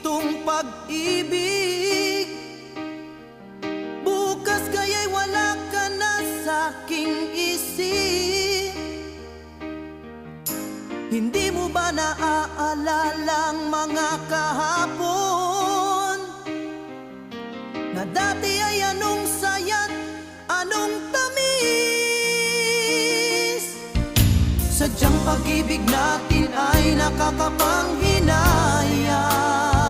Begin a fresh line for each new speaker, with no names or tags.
itong pag-ibig. Bukas kaya'y wala ka na sa'king isip. Hindi mo ba naaalala ang mga kahapon na dati ay anong saya't anong tamis? Sadyang pag-ibig natin ay nakakapanghi.